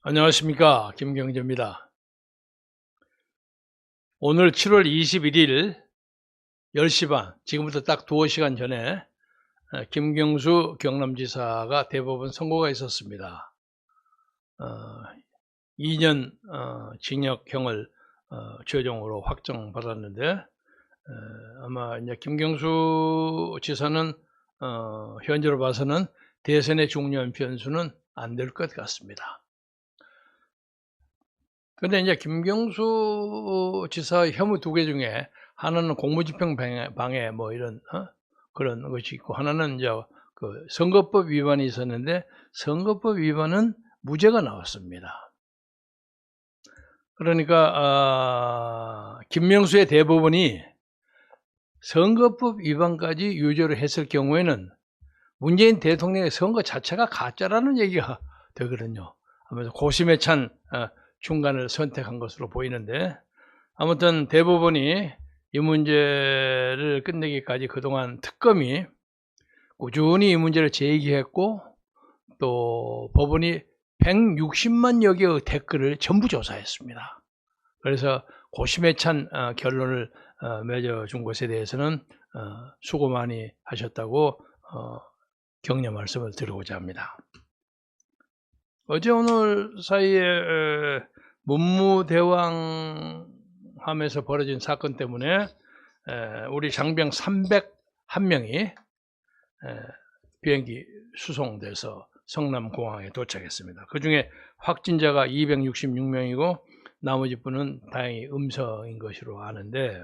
안녕하십니까, 김경재입니다. 오늘 7월 21일 10시 반, 지금부터 딱 2시간 전에 김경수 경남지사가 대법원 선고가 있었습니다. 2년 징역형을 최종으로 확정받았는데, 아마 이제 김경수 지사는 현재로 봐서는 대선의 중요한 변수는 안 될 것 같습니다. 근데 이제 김경수 지사 혐의 2개 중에 하나는 공무집행 방해 뭐 이런 그런 것이 있고, 하나는 이제 그 선거법 위반이 있었는데 선거법 위반은 무죄가 나왔습니다. 그러니까 김명수의 대법원이 선거법 위반까지 유죄를 했을 경우에는 문재인 대통령의 선거 자체가 가짜라는 얘기가 되거든요. 아무래도 고심에 찬 중간을 선택한 것으로 보이는데, 아무튼 대법원이 이 문제를 끝내기까지 그동안 특검이 꾸준히 이 문제를 제기했고, 또 법원이 160만여 개의 댓글을 전부 조사했습니다. 그래서 고심에 찬 결론을 맺어준 것에 대해서는 수고 많이 하셨다고 격려 말씀을 드리고자 합니다. 어제 오늘 사이에 문무대왕함에서 벌어진 사건 때문에 우리 장병 301명이 비행기 수송돼서 성남공항에 도착했습니다. 그 중에 확진자가 266명이고 나머지 분은 다행히 음성인 것으로 아는데,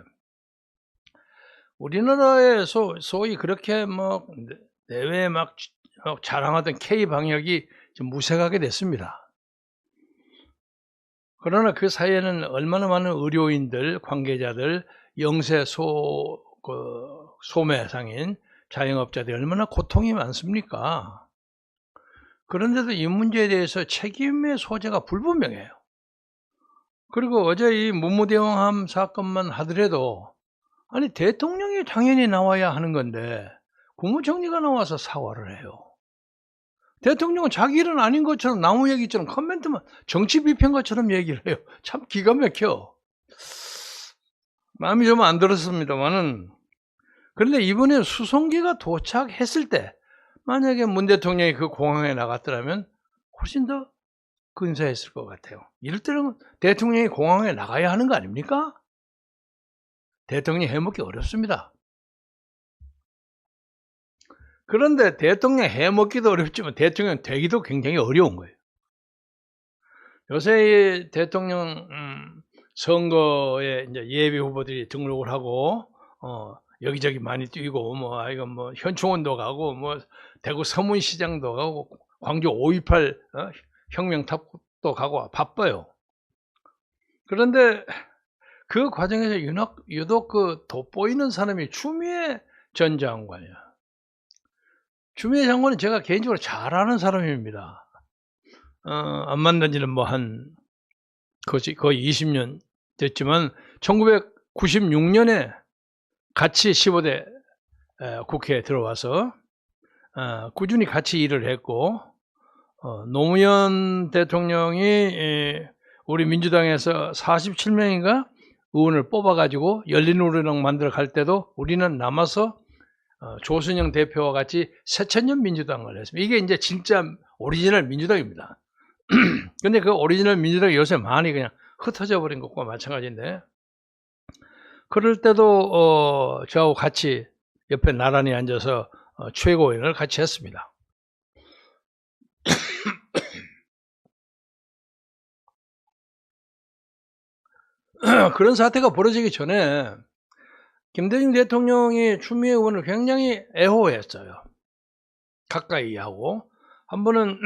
우리나라에 소위 그렇게 뭐 내외에 막 자랑하던 K방역이 좀 무색하게 됐습니다. 그러나 그 사이에는 얼마나 많은 의료인들, 관계자들, 영세 소매상인 자영업자들이 얼마나 고통이 많습니까? 그런데도 이 문제에 대해서 책임의 소재가 불분명해요. 그리고 어제 이 문무대왕함 사건만 하더라도, 아니 대통령이 당연히 나와야 하는 건데 국무총리가 나와서 사과를 해요. 대통령은 자기 일은 아닌 것처럼 나무 얘기처럼 커멘트만 정치 비평가처럼 얘기를 해요. 참 기가 막혀. 마음이 좀 안 들었습니다만은, 그런데 이번에 수송기가 도착했을 때 만약에 문 대통령이 그 공항에 나갔더라면 훨씬 더 근사했을 것 같아요. 이럴 때는 대통령이 공항에 나가야 하는 거 아닙니까? 대통령이 해먹기 어렵습니다. 그런데 대통령 해먹기도 어렵지만 대통령 되기도 굉장히 어려운 거예요. 요새 대통령 선거에 이제 예비 후보들이 등록을 하고 여기저기 많이 뛰고 이거 현충원도 가고 대구 서문시장도 가고 광주 5.18 혁명탑도 가고 바빠요. 그런데 그 과정에서 유독 그 돋보이는 사람이 추미애 전 장관이야. 추미애 장관은 제가 개인적으로 잘 아는 사람입니다. 안 만난 지는 거의 20년 됐지만 1996년에 같이 15대 국회에 들어와서 꾸준히 같이 일을 했고, 노무현 대통령이 우리 민주당에서 47명인가 의원을 뽑아가지고 열린우리당 만들어 갈 때도 우리는 남아서 조순영 대표와 같이 새천년 민주당을 했습니다. 이게 이제 진짜 오리지널 민주당입니다. 근데 그 오리지널 민주당이 요새 많이 그냥 흩어져 버린 것과 마찬가지인데, 그럴 때도 저하고 같이 옆에 나란히 앉아서 최고위원을 같이 했습니다. 그런 사태가 벌어지기 전에 김대중 대통령이 추미애 의원을 굉장히 애호했어요. 가까이 하고, 한 번은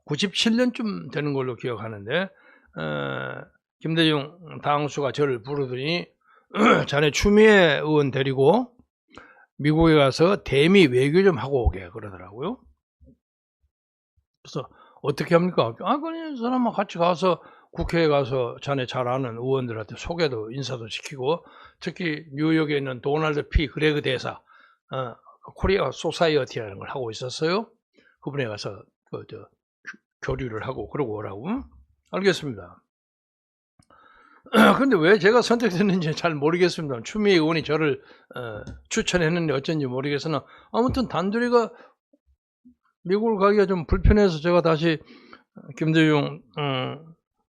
97년쯤 되는 걸로 기억하는데 김대중 당수가 저를 부르더니 자네 추미애 의원 데리고 미국에 가서 대미 외교 좀 하고 오게 그러더라고요. 그래서 어떻게 합니까? 그냥 사람하고 같이 가서 국회에 가서 자네 잘 아는 의원들한테 소개도 인사도 시키고, 특히 뉴욕에 있는 도널드 P. 그레그 대사 코리아 소사이어티라는 걸 하고 있었어요. 그분에 가서 교류를 하고 그러고 오라고. 알겠습니다. 근데 왜 제가 선택됐는지 잘 모르겠습니다. 추미애 의원이 저를 추천했는데 어쩐지 모르겠으나 아무튼 단둘이가 미국을 가기가 좀 불편해서 제가 다시 김대중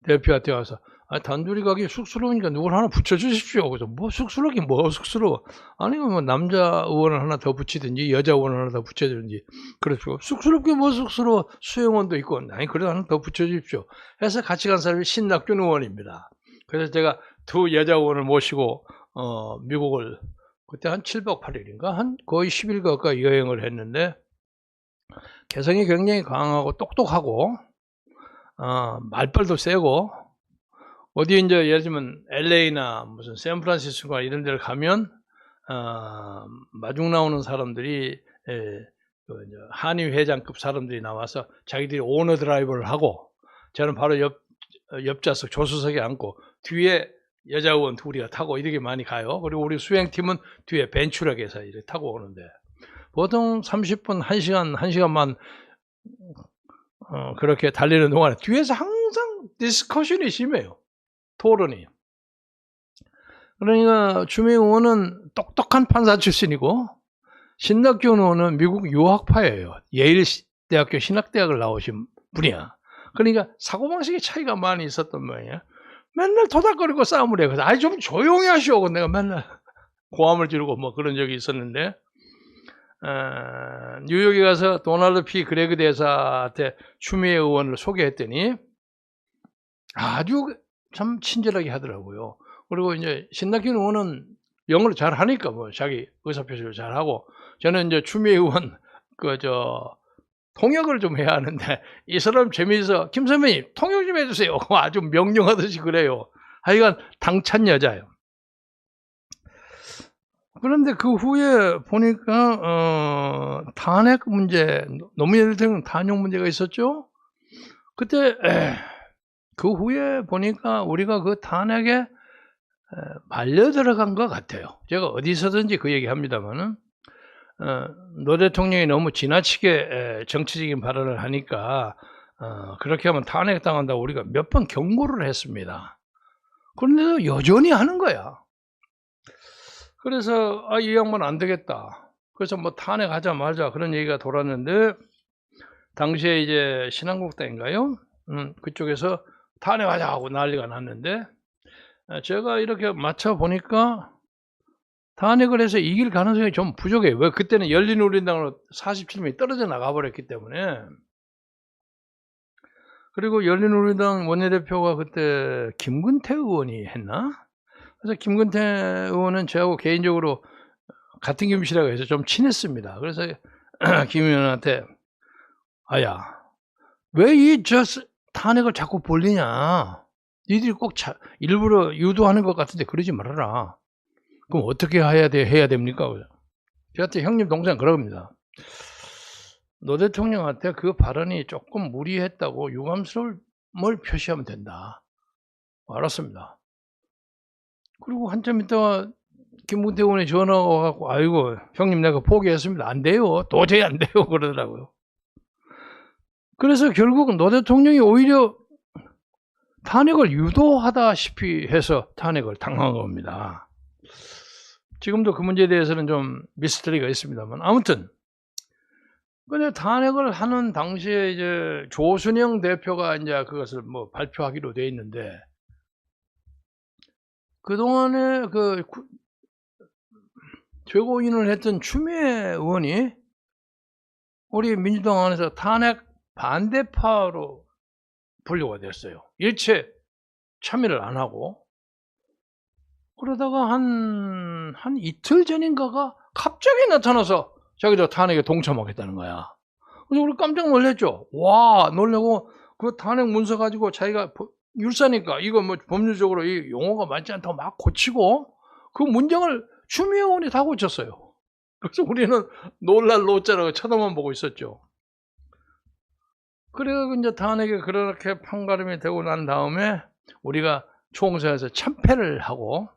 대표한테 와서 단둘이 가기 쑥스러우니까 누굴 하나 붙여주십시오. 그래서 뭐 쑥스럽긴 뭐 쑥스러워. 아니면 뭐 남자 의원을 하나 더 붙이든지 여자 의원을 하나 더 붙여주든지 그렇죠. 쑥스럽게 뭐 쑥스러워. 수영원도 있고 아니 그래도 하나 더 붙여주십시오. 해서 같이 간 사람이 신낙균 의원입니다. 그래서 제가 두 여자 의원을 모시고 미국을 그때 한 7박 8일인가 한 거의 10일 가까이 여행을 했는데 개성이 굉장히 강하고 똑똑하고 말빨도 세고 어디 이제 예를 들면 LA나 무슨 샌프란시스코나 이런 데를 가면 마중 나오는 사람들이 한의 회장급 사람들이 나와서 자기들이 오너 드라이버를 하고 저는 바로 옆좌석 조수석에 앉고 뒤에 여자 의원 둘이가 타고 이렇게 많이 가요. 그리고 우리 수행팀은 뒤에 벤츄락에서 이렇게 타고 오는데 보통 30분, 1시간만 그렇게 달리는 동안에 뒤에서 항상 디스커션이 심해요. 토론이. 그러니까 추미애 의원은 똑똑한 판사 출신이고 신낙균 의원은 미국 유학파예요. 예일 대학교 신학대학을 나오신 분이야. 그러니까 사고방식의 차이가 많이 있었던 모양이야. 맨날 토닥거리고 싸움을 해요. 그래서 좀 조용히 하시오. 내가 맨날 고함을 지르고 뭐 그런 적이 있었는데 뉴욕에 가서 도널드 P. 그레그 대사한테 추미애 의원을 소개했더니 아주 참 친절하게 하더라고요. 그리고 이제 신낙균 의원은 영어를 잘 하니까 뭐 자기 의사표시를 잘 하고 저는 이제 추미애 의원 통역을 좀 해야 하는데 이 사람 재미있어. 김 선배님 통역 좀 해주세요. 아주 명령하듯이 그래요. 하여간 당찬 여자예요. 그런데 그 후에 보니까 탄핵 문제, 노무현 대통령 탄핵 문제가 있었죠. 그때 그 후에 보니까 우리가 그 탄핵에 말려 들어간 것 같아요. 제가 어디서든지 그 얘기합니다만은 노 대통령이 너무 지나치게 정치적인 발언을 하니까 그렇게 하면 탄핵당한다고 우리가 몇 번 경고를 했습니다. 그런데도 여전히 하는 거야. 그래서 이 양반 안 되겠다. 그래서 뭐 탄핵하자 말자 그런 얘기가 돌았는데 당시에 이제 신한국당인가요? 그쪽에서 탄핵하자 하고 난리가 났는데 제가 이렇게 맞춰 보니까 탄핵을 해서 이길 가능성이 좀 부족해요. 왜? 그때는 열린우리당으로 47명이 떨어져 나가버렸기 때문에. 그리고 열린우리당 원내대표가 그때 김근태 의원이 했나? 그래서 김근태 의원은 저하고 개인적으로 같은 교무실이라고 해서 좀 친했습니다. 그래서 김 의원한테 왜 이 탄핵을 자꾸 벌리냐? 니들이 꼭 일부러 유도하는 것 같은데 그러지 말아라. 그럼 어떻게 해야 됩니까? 저한테 형님 동생 그럽니다. 노 대통령한테 그 발언이 조금 무리했다고 유감스러움을 표시하면 된다. 알았습니다. 그리고 한참 있다가 김근태 의원이 전화가 와갖고 아이고 형님 내가 포기했습니다. 안 돼요. 도저히 안 돼요. 그러더라고요. 그래서 결국 노 대통령이 오히려 탄핵을 유도하다시피 해서 탄핵을 당한 겁니다. 지금도 그 문제에 대해서는 좀 미스터리가 있습니다만 아무튼 근데 탄핵을 하는 당시에 이제 조순영 대표가 이제 그것을 뭐 발표하기로 돼 있는데 그동안에 그 최고위원을 했던 추미애 의원이 우리 민주당 안에서 탄핵 반대파로 분류가 됐어요. 일체 참여를 안 하고 그러다가 한 이틀 전인가가 갑자기 나타나서 자기도 탄핵에 동참하겠다는 거야. 그래서 우리 깜짝 놀랐죠. 와, 놀라고 그 탄핵 문서 가지고 자기가 율사니까 이거 뭐 법률적으로 이 용어가 맞지 않다고 막 고치고 그 문장을 추미애 의원이 다 고쳤어요. 그래서 우리는 놀랄 노자라고 쳐다만 보고 있었죠. 그래서 이제 탄핵이 그렇게 판가름이 되고 난 다음에 우리가 총선에서 참패를 하고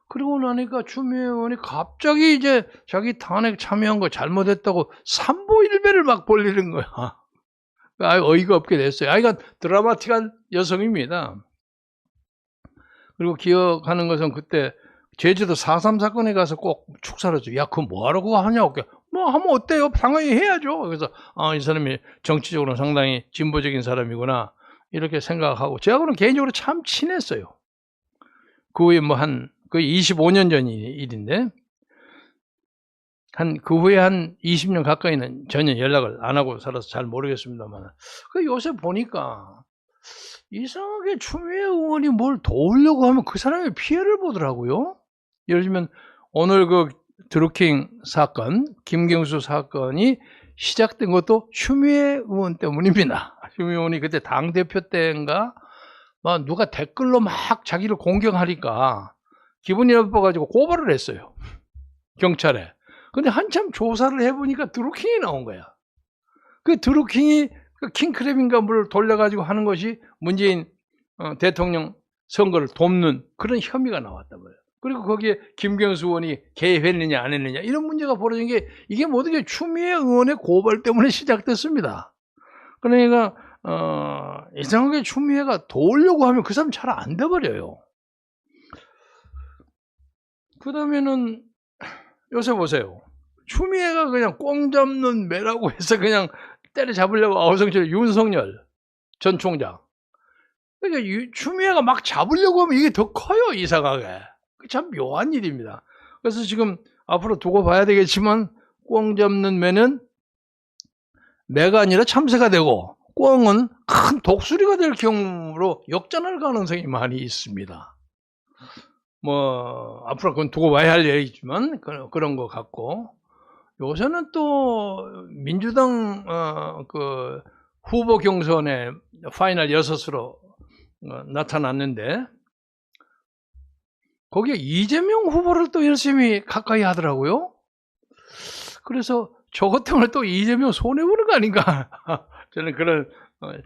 그러고 나니까 추미애 의원이 갑자기 이제 자기 탄핵 참여한 거 잘못했다고 삼보일배를 막 벌리는 거야. 어이가 없게 됐어요. 그러니까 드라마틱한 여성입니다. 그리고 기억하는 것은 그때 제주도 4.3 사건에 가서 꼭 축사를 줘. 야, 그거 뭐하러 그거 하냐고. 뭐 하면 어때요? 당연히 해야죠. 그래서 이 사람이 정치적으로 상당히 진보적인 사람이구나 이렇게 생각하고, 제하고는 개인적으로 참 친했어요. 그 후에 뭐 거의 25년 전 일인데, 그 후에 한 20년 가까이는 전혀 연락을 안 하고 살아서 잘 모르겠습니다만, 요새 보니까 이상하게 추미애 의원이 뭘 도우려고 하면 그 사람이 피해를 보더라고요. 예를 들면 오늘 그 드루킹 사건, 김경수 사건이 시작된 것도 추미애 의원 때문입니다. 추미애 의원이 그때 당대표 때인가 막 누가 댓글로 막 자기를 공격하니까 기분이 나빠가지고 고발을 했어요, 경찰에. 근데 한참 조사를 해보니까 드루킹이 나온 거야. 그 드루킹이 킹크랩인가 뭘 돌려가지고 하는 것이 문재인 대통령 선거를 돕는 그런 혐의가 나왔단 말이에요. 그리고 거기에 김경수 의원이 개입했느냐 안 했느냐 이런 문제가 벌어진 게, 이게 모든 게 추미애 의원의 고발 때문에 시작됐습니다. 그러니까 이상하게 추미애가 도우려고 하면 그 사람 잘 안 돼버려요. 그 다음에는 요새 보세요. 추미애가 그냥 꽁 잡는 매라고 해서 그냥 때려잡으려고 아우성철 윤석열 전 총장. 그러니까 추미애가 막 잡으려고 하면 이게 더 커요, 이상하게. 참 묘한 일입니다. 그래서 지금 앞으로 두고 봐야 되겠지만, 꽁 잡는 매는 매가 아니라 참새가 되고, 꽁은 큰 독수리가 될 경우로 역전할 가능성이 많이 있습니다. 뭐 앞으로 그건 두고 봐야 할 얘기지만 그런 것 같고, 요새는 또 민주당 그 후보 경선에 파이널 6으로 나타났는데, 거기에 이재명 후보를 또 열심히 가까이 하더라고요. 그래서 저것 때문에 또 이재명 손해보는 거 아닌가 저는 그런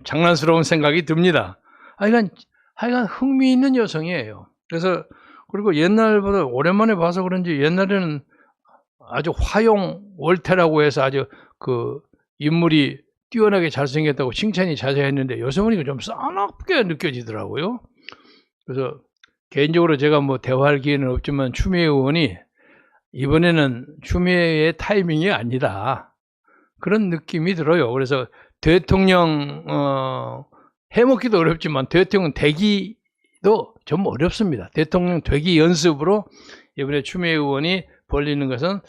장난스러운 생각이 듭니다. 하여간 흥미있는 여성이에요. 그래서 그리고 옛날보다 오랜만에 봐서 그런지, 옛날에는 아주 화용 월태라고 해서 아주 그 인물이 뛰어나게 잘생겼다고 칭찬이 자자했는데, 요새 보니까 좀 싸납게 느껴지더라고요. 그래서 개인적으로 제가 뭐 대화할 기회는 없지만, 추미애 의원이 이번에는 추미애의 타이밍이 아니다 그런 느낌이 들어요. 그래서 대통령 해먹기도 어렵지만 대통령 되기도 좀 어렵습니다. 대통령 되기 연습으로 이번에 추미애 의원이 벌리는 것은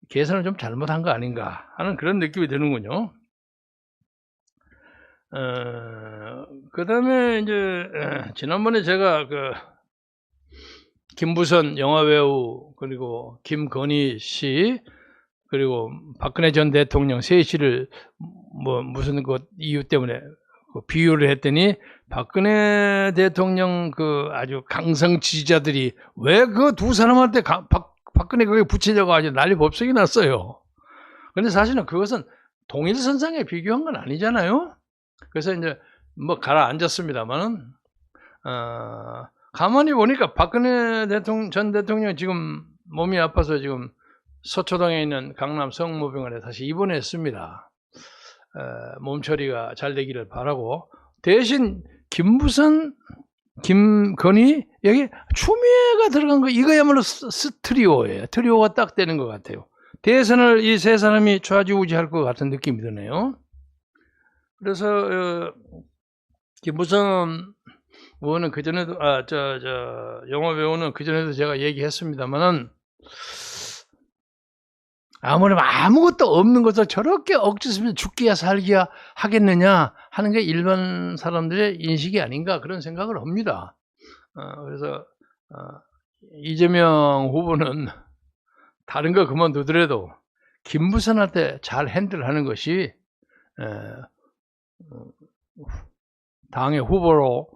계산을 좀 잘못한 거 아닌가 하는 그런 느낌이 드는군요. 그 다음에 이제 지난번에 제가 김부선 영화배우, 그리고 김건희 씨, 그리고 박근혜 전 대통령 셋이를 뭐 무슨 그 이유 때문에 비유를 했더니, 박근혜 대통령 아주 강성 지지자들이 왜 그 두 사람한테 박근혜 거기에 붙이려고 아주 난리 법석이 났어요. 근데 사실은 그것은 동일선상에 비교한 건 아니잖아요. 그래서 이제 뭐 가라앉았습니다만은, 가만히 보니까 박근혜 전 대통령 지금 몸이 아파서 지금 서초동에 있는 강남 성모병원에 다시 입원했습니다. 몸 처리가 잘 되기를 바라고, 대신 김부선, 김건희, 여기 추미애가 들어간 거, 이거야말로 트리오예요. 트리오가 딱 되는 것 같아요. 대선을 이 세 사람이 좌지우지할 것 같은 느낌이 드네요. 그래서 김부선 의원은 그전에도 영화 배우는 그전에도 제가 얘기했습니다만은, 아무래도 아무것도 없는 것을 저렇게 억지스면 죽기야 살기야 하겠느냐 하는 게 일반 사람들의 인식이 아닌가 그런 생각을 합니다. 그래서 이재명 후보는 다른 거 그만두더라도 김부선한테 잘 핸들하는 것이 당의 후보로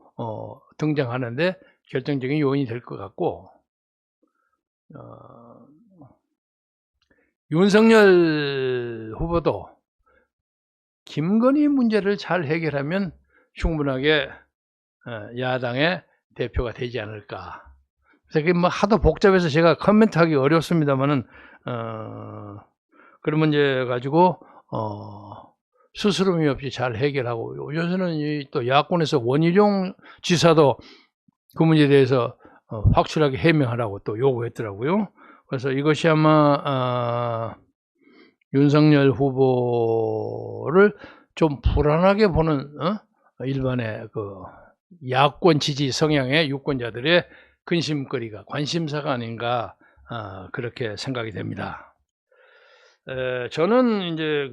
등장하는데 결정적인 요인이 될 것 같고, 윤석열 후보도 김건희 문제를 잘 해결하면 충분하게 야당의 대표가 되지 않을까. 그래서 뭐 하도 복잡해서 제가 코멘트하기 어렵습니다만은, 그런 문제 가지고 스스럼이 없이 잘 해결하고, 요새는 또 야권에서 원희룡 지사도 그 문제에 대해서 확실하게 해명하라고 또 요구했더라고요. 그래서 이것이 아마 윤석열 후보를 좀 불안하게 보는 일반의 그 야권 지지 성향의 유권자들의 근심거리가, 관심사가 아닌가, 그렇게 생각이 됩니다. 저는 이제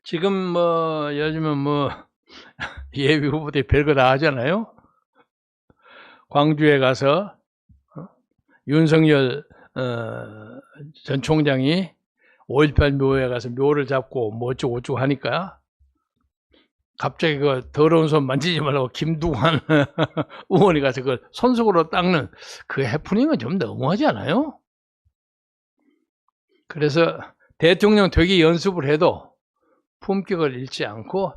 지금 뭐 예를 들면 뭐 예비 후보들이 별거 다 하잖아요. 광주에 가서 윤석열 전 총장이 5.18 묘에 가서 묘를 잡고 뭐 어쩌고 하니까 갑자기 그 더러운 손 만지지 말라고 김두관 의원이 가서 그걸 손수건으로 닦는 그 해프닝은 좀 너무하지 않아요? 그래서 대통령 되기 연습을 해도 품격을 잃지 않고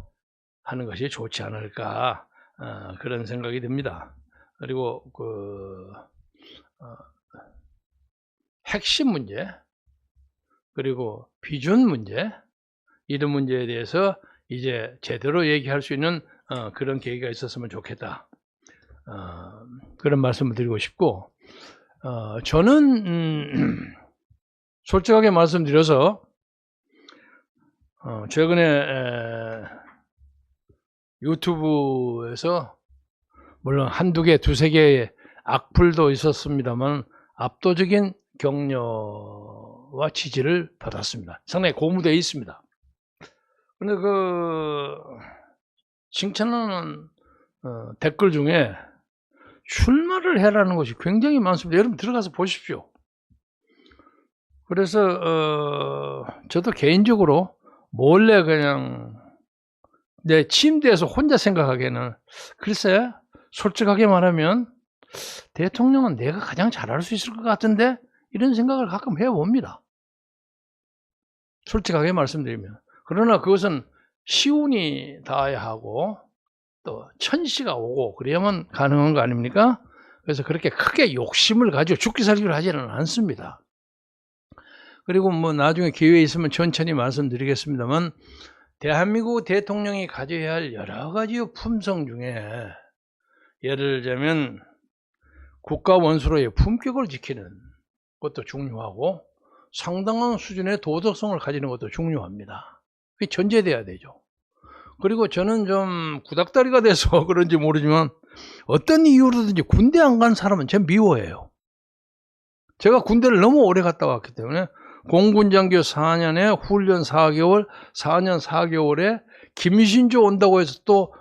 하는 것이 좋지 않을까, 그런 생각이 듭니다. 그리고 핵심 문제, 그리고 비준 문제, 이런 문제에 대해서 이제 제대로 얘기할 수 있는 그런 계기가 있었으면 좋겠다, 그런 말씀을 드리고 싶고, 저는 솔직하게 말씀드려서 최근에 유튜브에서 물론 한두 개, 두세 개의 악플도 있었습니다만 압도적인 격려와 지지를 받았습니다. 상당히 고무되어 있습니다. 근데 칭찬하는 댓글 중에 출마를 해라는 것이 굉장히 많습니다. 여러분 들어가서 보십시오. 그래서 저도 개인적으로 몰래 그냥 내 침대에서 혼자 생각하기에는, 글쎄 솔직하게 말하면 대통령은 내가 가장 잘할 수 있을 것 같은데, 이런 생각을 가끔 해봅니다. 솔직하게 말씀드리면. 그러나 그것은 시운이 닿아야 하고 또 천시가 오고 그래야만 가능한 거 아닙니까? 그래서 그렇게 크게 욕심을 가지고 죽기 살기를 하지는 않습니다. 그리고 뭐 나중에 기회 있으면 천천히 말씀드리겠습니다만, 대한민국 대통령이 가져야 할 여러 가지 품성 중에 예를 들자면 국가 원수로의 품격을 지키는 것도 중요하고 상당한 수준의 도덕성을 가지는 것도 중요합니다. 그게 전제돼야 되죠. 그리고 저는 좀 구닥다리가 돼서 그런지 모르지만 어떤 이유로든지 군대 안 간 사람은 전 미워해요. 제가 군대를 너무 오래 갔다 왔기 때문에 공군장교 4년에 훈련 4개월, 4년 4개월에 김신조 온다고 해서 또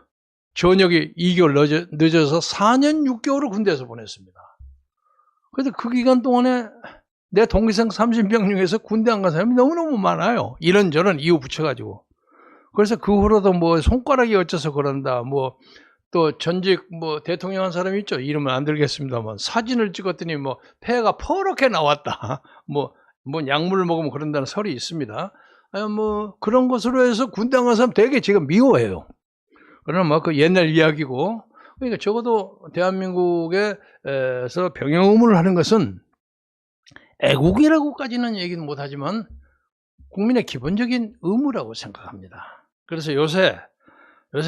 전역이 2개월 늦어서 4년 6개월을 군대에서 보냈습니다. 그래서 그 기간 동안에 내 동기생 30명 중에서 군대 안 간 사람이 너무너무 많아요. 이런저런 이유 붙여가지고. 그래서 그 후로도 뭐 손가락이 어째서 그런다, 뭐 또 전직 뭐 대통령 한 사람이 있죠. 이름은 안 들겠습니다만 사진을 찍었더니 뭐 폐가 퍼렇게 나왔다. 뭐 약물을 먹으면 그런다는 설이 있습니다. 뭐 그런 것으로 해서 군대 안 간 사람 되게 지금 미워해요. 그러나 뭐 그 옛날 이야기고, 그러니까 적어도 대한민국에서 병영 의무를 하는 것은 애국이라고까지는 얘기는 못하지만 국민의 기본적인 의무라고 생각합니다. 그래서 요새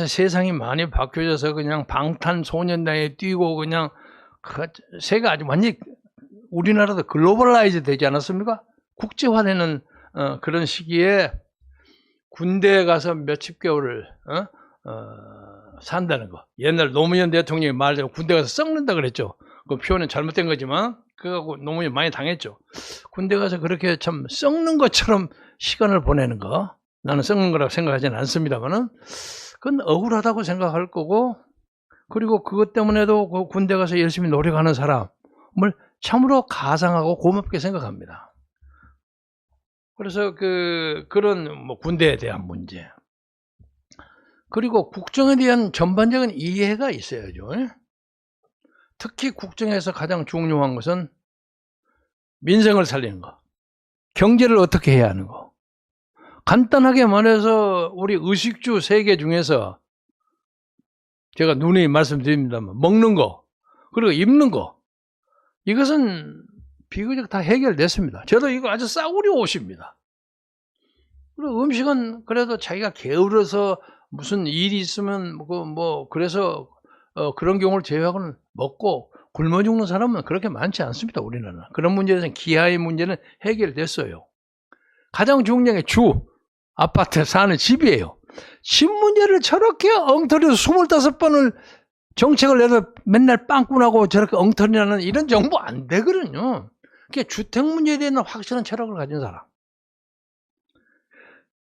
세상이 많이 바뀌어져서 그냥 방탄소년단에 뛰고 그냥 세계가 아주 완전히, 우리나라도 글로벌라이즈 되지 않았습니까? 국제화되는 그런 시기에 군대에 가서 몇십 개월을 산다는 거. 옛날 노무현 대통령이 말대로 군대 가서 썩는다 그랬죠. 그 표현은 잘못된 거지만 그거하고 노무현 많이 당했죠. 군대 가서 그렇게 참 썩는 것처럼 시간을 보내는 거, 나는 썩는 거라고 생각하지는 않습니다만은 그건 억울하다고 생각할 거고, 그리고 그것 때문에도 그 군대 가서 열심히 노력하는 사람을 참으로 가상하고 고맙게 생각합니다. 그래서 그런 뭐 군대에 대한 문제, 그리고 국정에 대한 전반적인 이해가 있어야죠. 특히 국정에서 가장 중요한 것은 민생을 살리는 거, 경제를 어떻게 해야 하는 거. 간단하게 말해서 우리 의식주 3개 중에서 제가 누누이 말씀드립니다만, 먹는 거 그리고 입는 거, 이것은 비교적 다 해결됐습니다. 저도 이거 아주 싸구려 옷입니다. 그리고 음식은 그래도 자기가 게으러서 무슨 일이 있으면 그래서 그런 경우를 제외하고는 먹고 굶어 죽는 사람은 그렇게 많지 않습니다. 우리나라는. 그런 문제에 대해서는 기아의 문제는 해결됐어요. 가장 중요한 게 주, 아파트 사는 집이에요. 집 문제를 저렇게 엉터리로 25번을 정책을 내서 맨날 빵꾸나고 저렇게 엉터리라는 이런 정부 안 되거든요. 그게 주택 문제에 대한 확실한 철학을 가진 사람.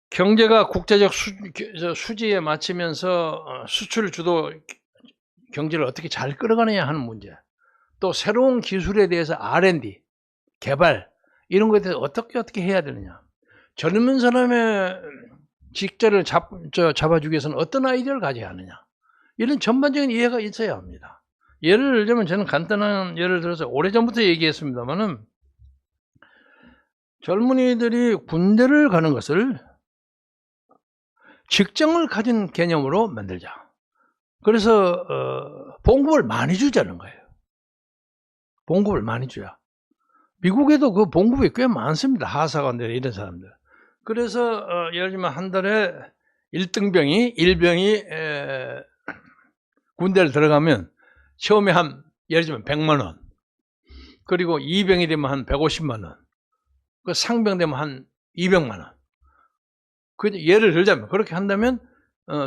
경제가 국제적 수지에 맞추면서 수출 주도 경제를 어떻게 잘 끌어가느냐 하는 문제. 또 새로운 기술에 대해서 R&D, 개발 이런 것에 대해서 어떻게 해야 되느냐. 젊은 사람의 직자를 잡아주기 위해서는 어떤 아이디어를 가져야 하느냐. 이런 전반적인 이해가 있어야 합니다. 예를 들면 저는 간단한 예를 들어서 오래전부터 얘기했습니다만은 젊은이들이 군대를 가는 것을 직장을 가진 개념으로 만들자. 그래서 봉급을 많이 주자는 거예요. 봉급을 많이 줘야. 미국에도 그 봉급이 꽤 많습니다. 하사관들 이런 사람들. 그래서 예를 들면 한 달에 1등병이 군대를 들어가면 처음에 예를 들면 100만 원, 그리고 2병이 되면 한 150만 원, 그 상병 되면 한 200만 원. 예를 들자면 그렇게 한다면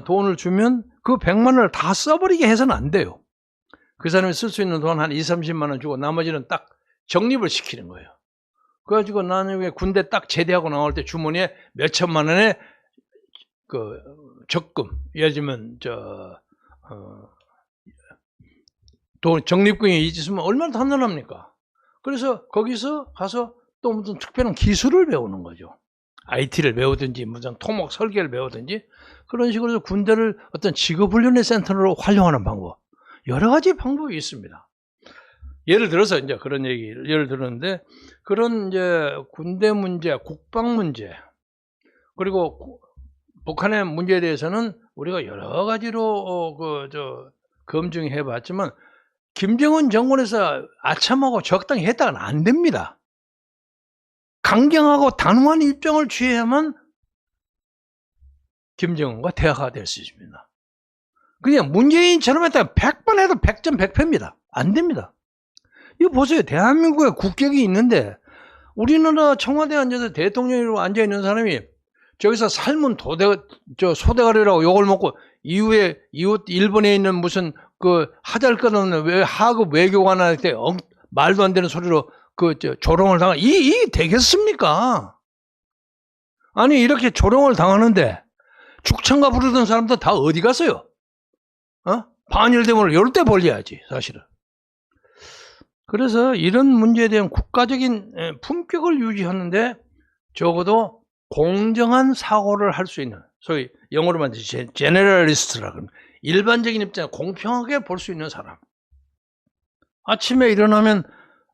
돈을 주면 그 100만 원을 다 써버리게 해서는 안 돼요. 그 사람이 쓸 수 있는 돈 한 30만 원 주고 나머지는 딱 적립을 시키는 거예요. 그래가지고 나중에 군대 딱 제대하고 나올 때 주머니에 몇 천만 원의 그 적금, 예를 들면 돈 적립금이 있으면 얼마나 단단합니까? 그래서 거기서 가서 또 무슨 특별한 기술을 배우는 거죠. IT를 배우든지 무슨 토목 설계를 배우든지 그런 식으로 군대를 어떤 직업훈련의 센터로 활용하는 방법, 여러 가지 방법이 있습니다. 예를 들어서 이제 그런 예를 들었는데, 그런 이제 군대 문제, 국방 문제, 그리고 북한의 문제에 대해서는 우리가 여러 가지로 검증해 봤지만 김정은 정권에서 아참하고 적당히 했다가는 안 됩니다. 강경하고 단호한 입장을 취해야만 김정은과 대화가 될 수 있습니다. 그냥 문재인처럼 했다가 100번 해도 100점 100패입니다. 안 됩니다. 이거 보세요. 대한민국에 국격이 있는데 우리나라 청와대에 앉아서 대통령으로 앉아있는 사람이 저기서 삶은 소대가리라고 욕을 먹고 이후에 이웃 일본에 있는 무슨 그 하잘것없는 하급 외교관한테 말도 안 되는 소리로 조롱을 당한 이게 되겠습니까? 아니 이렇게 조롱을 당하는데 죽창가 부르던 사람들 다 어디 갔어요? 반일대문을 이럴 때 벌려야지 사실은. 그래서 이런 문제에 대한 국가적인 품격을 유지하는데 적어도 공정한 사고를 할 수 있는, 소위 영어로 말하면 제너럴리스트라고 일반적인 입장에 공평하게 볼 수 있는 사람. 아침에 일어나면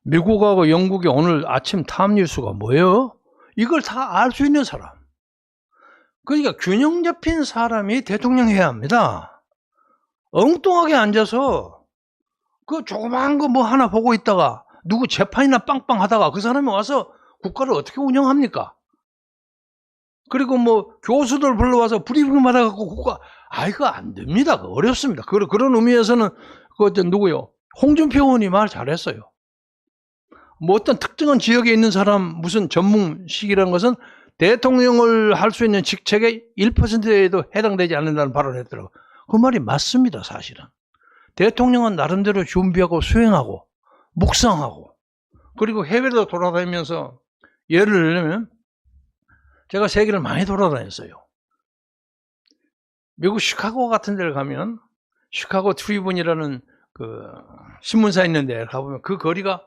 미국하고 영국이 오늘 아침 탑 뉴스가 뭐예요? 이걸 다 알 수 있는 사람. 그러니까 균형 잡힌 사람이 대통령 해야 합니다. 엉뚱하게 앉아서 그 조그만 거 뭐 하나 보고 있다가 누구 재판이나 빵빵 하다가 그 사람이 와서 국가를 어떻게 운영합니까? 그리고 뭐 교수들 불러와서 브리핑 받아갖고 국가, 이거 안 됩니다. 어렵습니다. 그런 의미에서는 누구요? 홍준표 의원이 말 잘했어요. 뭐 어떤 특정한 지역에 있는 사람 무슨 전문식이라는 것은 대통령을 할 수 있는 직책의 1%에도 해당되지 않는다는 발언을 했더라고요. 그 말이 맞습니다. 사실은. 대통령은 나름대로 준비하고 수행하고 묵상하고, 그리고 해외도 돌아다니면서, 예를 들면 제가 세계를 많이 돌아다녔어요. 미국 시카고 같은 데를 가면 시카고 트리뷴이라는 그 신문사 있는 데 가보면 그 거리가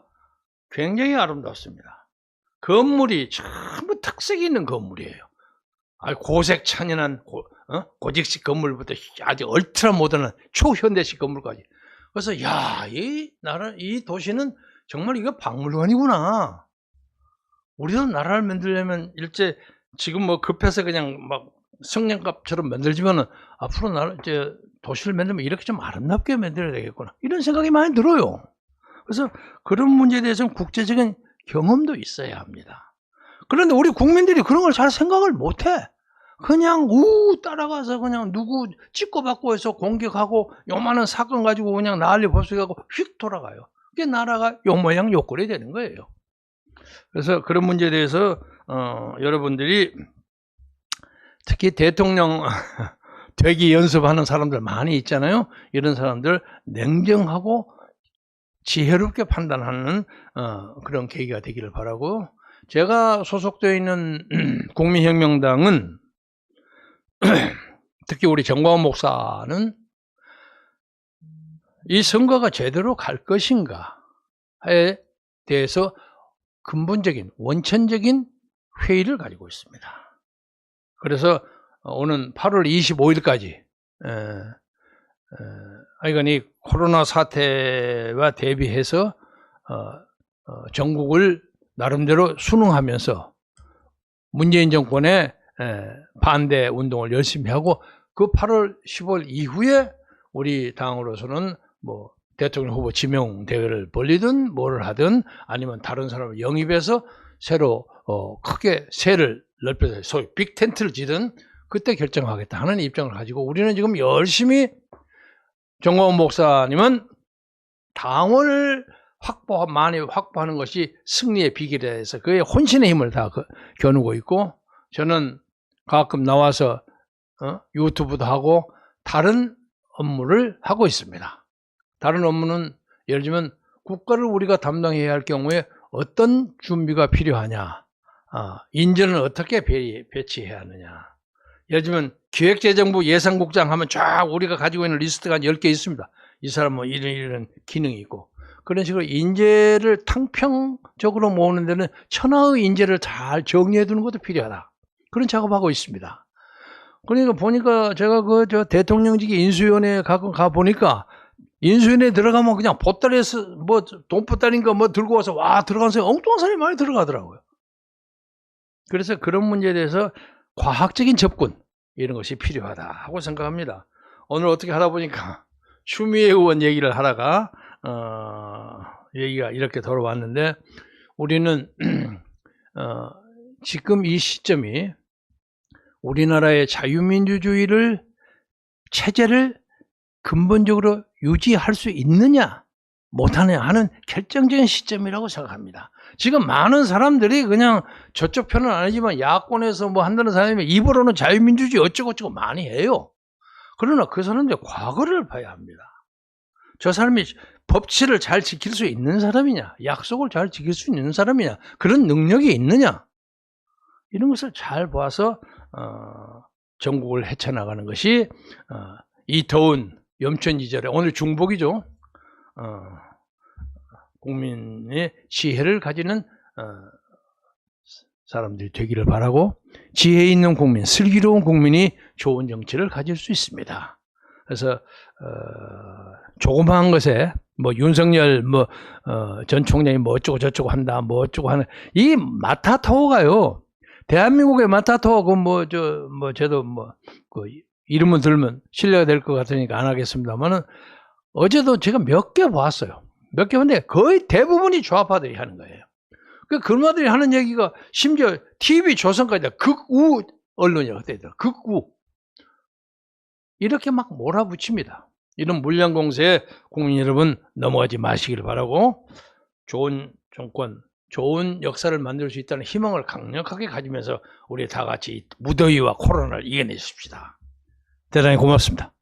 굉장히 아름답습니다. 건물이 전부 특색이 있는 건물이에요. 고색 찬연한 고직식 건물부터 아주 얼트라 모던한 초현대식 건물까지. 그래서 이 도시는 정말 이거 박물관이구나. 우리도 나라를 만들려면 지금 뭐 급해서 그냥 막 성냥갑처럼 만들지만은 앞으로 도시를 만들면 이렇게 좀 아름답게 만들어야 되겠구나, 이런 생각이 많이 들어요. 그래서 그런 문제에 대해서는 국제적인 경험도 있어야 합니다. 그런데 우리 국민들이 그런 걸 잘 생각을 못해. 그냥 따라가서 그냥 누구 찍고받고 해서 공격하고 요만한 사건 가지고 그냥 난리 법석하고 휙 돌아가요. 그게 나라가 요 모양 요 꼴이 되는 거예요. 그래서 그런 문제에 대해서 여러분들이 특히 대통령 되기 연습하는 사람들 많이 있잖아요. 이런 사람들 냉정하고 지혜롭게 판단하는 그런 계기가 되기를 바라고, 제가 소속되어 있는 국민혁명당은 특히 우리 정광훈 목사는 이 선거가 제대로 갈 것인가에 대해서 근본적인 원천적인 회의를 가지고 있습니다. 그래서 오는 8월 25일까지 이 코로나 사태와 대비해서 전국을 나름대로 순응하면서 문재인 정권의 반대 운동을 열심히 하고, 그 8월 10월 이후에 우리 당으로서는 뭐 대통령 후보 지명 대회를 벌리든 뭐를 하든 아니면 다른 사람을 영입해서 새로 크게 세를 넓혀서 소위 빅 텐트를 지든 그때 결정하겠다 하는 입장을 가지고, 우리는 지금 열심히 정광훈 목사님은 당원을 많이 확보하는 것이 승리의 비결에 대해서 그의 혼신의 힘을 다 겨누고 있고, 저는 가끔 나와서 유튜브도 하고 다른 업무를 하고 있습니다. 다른 업무는 예를 들면 국가를 우리가 담당해야 할 경우에 어떤 준비가 필요하냐, 인재는 어떻게 배치해야 하느냐. 예를 들면 기획재정부 예산국장 하면 쫙 우리가 가지고 있는 리스트가 한 10개 있습니다. 이 사람은 이런 기능이 있고, 그런 식으로 인재를 탕평적으로 모으는 데는 천하의 인재를 잘 정리해 두는 것도 필요하다. 그런 작업하고 있습니다. 그러니까 보니까 제가 저 대통령직위 인수위원회에 가끔 가보니까 인수위원회에 들어가면 그냥 보따리에서 뭐 돈보따리인가 뭐 들고 와서 들어간 사람이 엉뚱한 사람이 많이 들어가더라고요. 그래서 그런 문제에 대해서 과학적인 접근 이런 것이 필요하다 하고 생각합니다. 오늘 어떻게 하다 보니까 추미애 의원 얘기를 하다가 얘기가 이렇게 돌아왔는데, 우리는 지금 이 시점이 우리나라의 자유민주주의를 체제를 근본적으로 유지할 수 있느냐 못하느냐 하는 결정적인 시점이라고 생각합니다. 지금 많은 사람들이 그냥 저쪽 편은 아니지만 야권에서 뭐 한다는 사람이 입으로는 자유민주주의 어쩌고저쩌고 많이 해요. 그러나 그 사람들 과거를 봐야 합니다. 저 사람이 법치를 잘 지킬 수 있는 사람이냐, 약속을 잘 지킬 수 있는 사람이냐, 그런 능력이 있느냐, 이런 것을 잘 봐서 전국을 헤쳐나가는 것이 이 더운 염천지절에, 오늘 중복이죠. 국민의 지혜를 가지는 사람들이 되기를 바라고, 지혜 있는 국민, 슬기로운 국민이 좋은 정치를 가질 수 있습니다. 그래서 조그마한 것에 뭐 윤석열 전 총장이 뭐 어쩌고 저쩌고 한다, 뭐 어쩌고 하는 이 마타토가요. 대한민국의 마타토가 저도 이름을 들면 신뢰가 될 것 같으니까 안 하겠습니다만은, 어제도 제가 몇 개 봤어요. 몇 개 봤는데 거의 대부분이 좌파들이 하는 거예요. 그마들이 하는 얘기가 심지어 TV 조선까지 극우 언론이라고 되더라고요. 극우. 이렇게 막 몰아붙입니다. 이런 물량 공세에 국민 여러분 넘어가지 마시길 바라고, 좋은 정권, 좋은 역사를 만들 수 있다는 희망을 강력하게 가지면서 우리 다 같이 무더위와 코로나를 이겨내십시다. 대단히 고맙습니다.